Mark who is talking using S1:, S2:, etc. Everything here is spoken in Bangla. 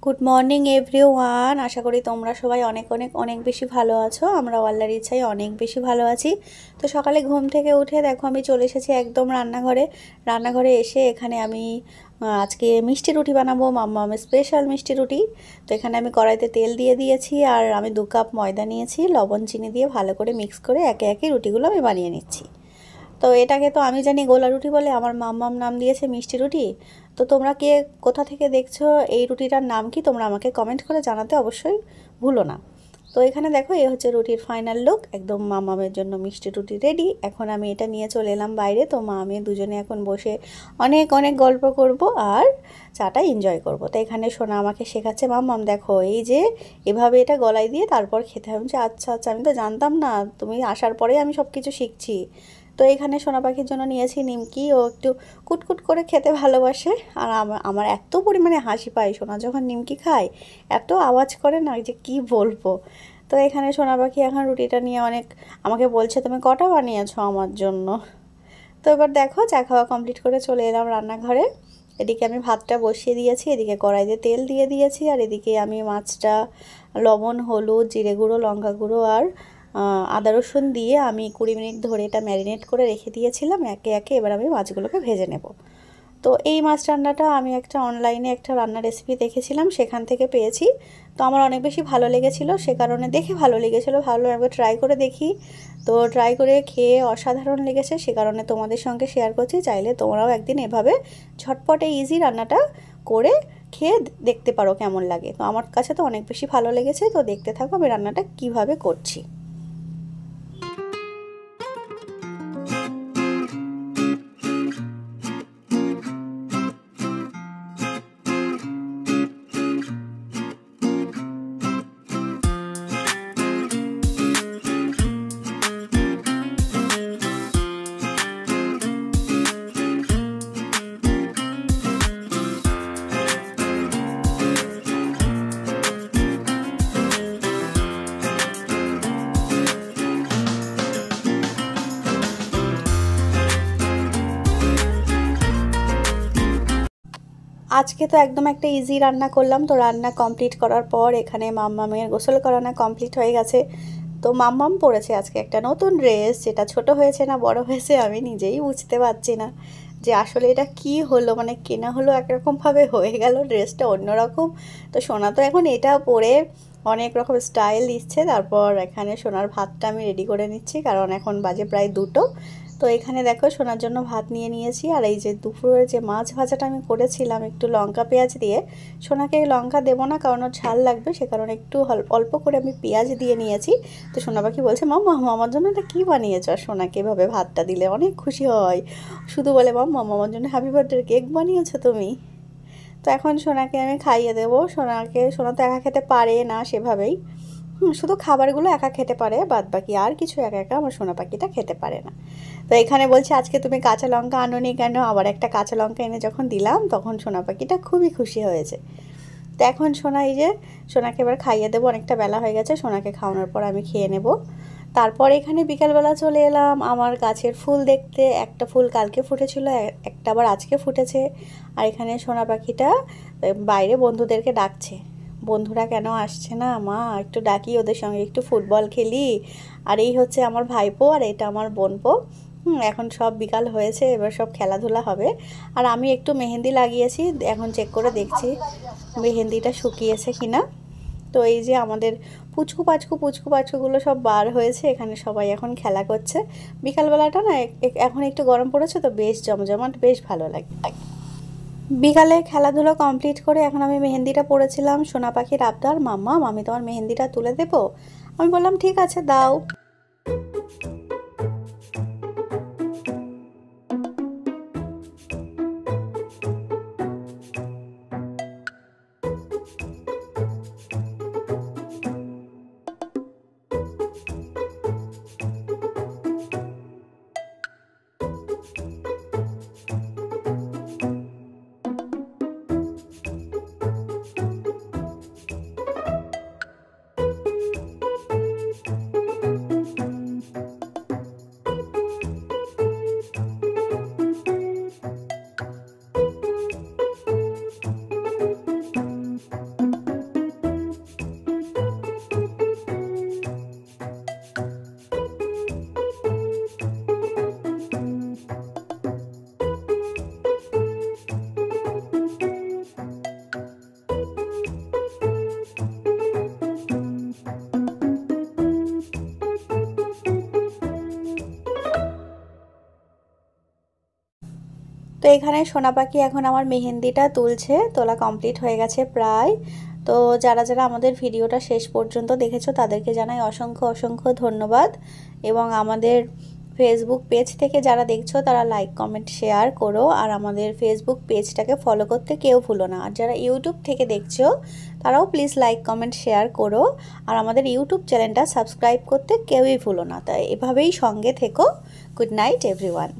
S1: Good morning everyone. আশা করি তোমরা সবাই অনেক অনেক অনেক বেশি ভালো আছো। আমরা আল্লাহর ইচ্ছায় অনেক বেশি ভালো আছি। তো সকালে ঘুম থেকে উঠে দেখো আমি চলে এসেছি একদম রান্নাঘরে এসে এখানে আমি আজকে মিষ্টি রুটি বানাবো, মাম্মাম স্পেশাল মিষ্টি রুটি। তো এখানে আমি কড়াইতে তেল দিয়ে দিয়েছি আর আমি 2 কাপ ময়দা নিয়েছি, লবণ চিনি দিয়ে ভালো করে মিক্স করে একে একে রুটিগুলো আমি বানিয়ে নিচ্ছি। তো এটাকে তো আমি জানি গোলা রুটি বলে, আমার মাম্মাম নাম দিয়েছে মিষ্টি রুটি। তো তোমরা কে কোথা থেকে দেখছো, এই রুটিটার নাম কি, তোমরা আমাকে কমেন্ট করে জানাতে অবশ্যই ভুলো না। তো এখানে দেখো এই হচ্ছে রুটির ফাইনাল লুক, একদম মামামের জন্য মিষ্টি রুটি রেডি। এখন আমি এটা নিয়ে চলে এলাম বাইরে। তো মা আমি দুজনে এখন বসে অনেক অনেক গল্প করব আর চাটা এনজয় করব। তো এখানে সোনা আমাকে শেখাচ্ছে, মাম্মাম দেখো এই যে এভাবে এটা গলায় দিয়ে তারপর খেতে হবে। আচ্ছা আচ্ছা, আমি তো জানতাম না, তুমি আসার পরেই আমি সব কিছু শিখছি। তো এখানে সোনা পাখির জন্য নিয়েছি নিমকি, ও একটু কুটকুট করে খেতে ভালোবাসে। আর আমার এত পরিমাণে হাসি পায় সোনা যখন নিমকি খায়, এত আওয়াজ করে না যে কি বলবো। তো এখানে সোনা পাখি এখন রুটিটা নিয়ে অনেক আমাকে বলছে, তুমি কটা বানিয়েছো আমার জন্য। তো এবার দেখো চা খাওয়া কমপ্লিট করে চলে এলাম রান্নাঘরে। এদিকে আমি ভাতটা বসিয়ে দিয়েছি, এদিকে কড়াইতে তেল দিয়ে দিয়েছি, আর এদিকে আমি মাছটা লবণ হলুদ জিরে গুঁড়ো লঙ্কা গুঁড়ো আর আদা রসুন দিয়ে আমি 20 মিনিট ধরে এটা ম্যারিনেট করে রেখে দিয়েছিলাম। একে একে এবার আমি মাছগুলোকে ভেজে নেব। তো এই মাছ রান্নাটা আমি একটা অনলাইনে একটা রান্নার রেসিপি দেখেছিলাম, সেখান থেকে পেয়েছি। তো আমার অনেক বেশি ভালো লেগেছিলো, সে কারণে দেখে ভালো লেগেছিলো, ভাবলাম একবার ট্রাই করে দেখি। তো ট্রাই করে খেয়ে অসাধারণ লেগেছে, সে কারণে তোমাদের সঙ্গে শেয়ার করছি। চাইলে তোমরাও একদিন এভাবে ঝটপটে ইজি রান্নাটা করে খেয়ে দেখতে পারো কেমন লাগে। তো আমার কাছে তো অনেক বেশি ভালো লেগেছে। তো দেখতে থাকো আমি রান্নাটা কিভাবে করছি। আজকে তো একদম একটা ইজি রান্না করলাম। তো রান্না কমপ্লিট করার পর এখানে মাম্মামের গোসল করানো কমপ্লিট হয়ে গেছে। তো মাম্মাম পরেছে আজকে একটা নতুন ড্রেস, যেটা ছোট হয়েছে না বড় হয়েছে আমি নিজেই বুঝতে পারছি না যে আসলে এটা কি হলো। মানে কেনা হলো একরকমভাবে, হয়ে গেল ড্রেসটা অন্যরকম। তো সোনা তো এখন এটা পরে অনেক রকম স্টাইল দিচ্ছে। তারপর এখানে সোনার ভাতটা আমি রেডি করে নিচ্ছি, কারণ এখন বাজে প্রায় 2টো। তো এখানে দেখো সোনার জন্য ভাত নিয়ে নিয়েছি। আর এই যে দুপুরের যে মাছ ভাজাটা আমি করেছিলাম একটু লঙ্কা পেঁয়াজ দিয়ে, সোনাকে লঙ্কা দেবো না কারণ ওর ঝাল লাগবে, সে কারণে একটু অল্প করে আমি পেঁয়াজ দিয়ে নিয়েছি। তো সোনা পাখি বলছে, মাম্মা আমার জন্য এটা কী বানিয়েছো। আর সোনাকে এভাবে ভাতটা দিলে অনেক খুশি হয়, শুধু বলে মাম্মা আমার জন্য হ্যাপি বার্থডে কেক বানিয়েছো তুমি। তো এখন সোনাকে আমি খাইয়ে দেবো। সোনা তো একা খেতে পারে না সেভাবেই, শুধু খাবারগুলো একা খেতে পারে, বাদ বাকি আর কিছু একা একা আমার সোনা পাখিটা খেতে পারে না। তো এখানে বলছে, আজকে তুমি কাঁচা লঙ্কা আনোনি কেন। আবার একটা কাঁচা লঙ্কা এনে যখন দিলাম তখন সোনা পাখিটা খুবই খুশি হয়েছে। তো এখন সোনা এই যে সোনাকে এবার খাইয়ে দেবো, অনেকটা বেলা হয়ে গেছে, সোনাকে খাওয়ানোর পর আমি খেয়ে নেব। তারপর এখানে বিকালবেলা চলে এলাম আমার গাছের ফুল দেখতে। একটা ফুল কালকে ফুটেছিল, একটা আবার আজকে ফুটেছে। আর এখানে সোনা পাখিটা বাইরে বন্ধুদেরকে ডাকছে। বন্ধুরা কেন আসছে না, মা একটু ডাকি ওদের সঙ্গে, একটু ফুটবল খেলি। আর এই হচ্ছে আমার ভাইপো আর এটা আমার বোনপো। এখন সব বিকাল হয়েছে, এবার সব খেলাধুলা হবে। আর আমি একটু মেহেন্দি লাগিয়েছি, এখন চেক করে দেখছি মেহেন্দিটা শুকিয়েছে কিনা। তো এই যে আমাদের পুচকু পাচকুগুলো সব বার হয়েছে, এখানে সবাই এখন খেলা করছে। বিকালবেলাটা না এখন একটু গরম পড়েছে, তো বেশ জমজমাট, বেশ ভালো লাগে। বিকালে খেলাধুলো কমপ্লিট করে এখন আমি মেহেন্দিটা পড়েছিলাম। সোনা পাখির আবদার, মাম্মা আমি তোমার মেহেন্দিটা তুলে দেবো। আমি বললাম ঠিক আছে দাও। তো এখানে সোনা পাখি এখন আমার মেহেন্দিটা তুলছে, তোলা কমপ্লিট হয়ে গেছে প্রায়। তো যারা যারা আমাদের ভিডিওটা শেষ পর্যন্ত দেখেছো তাদেরকে জানাই অসংখ্য অসংখ্য ধন্যবাদ। এবং আমাদের ফেসবুক পেজ থেকে যারা দেখছো তারা লাইক কমেন্ট শেয়ার করো, আর আমাদের ফেসবুক পেজটাকে ফলো করতে কেউ ভুলো না। আর যারা ইউটিউব থেকে দেখছো তারাও প্লিজ লাইক কমেন্ট শেয়ার করো, আর আমাদের ইউটিউব চ্যানেলটা সাবস্ক্রাইব করতে কেউই ভুলো না। তাই এভাবেই সঙ্গে থেকো। Good night everyone.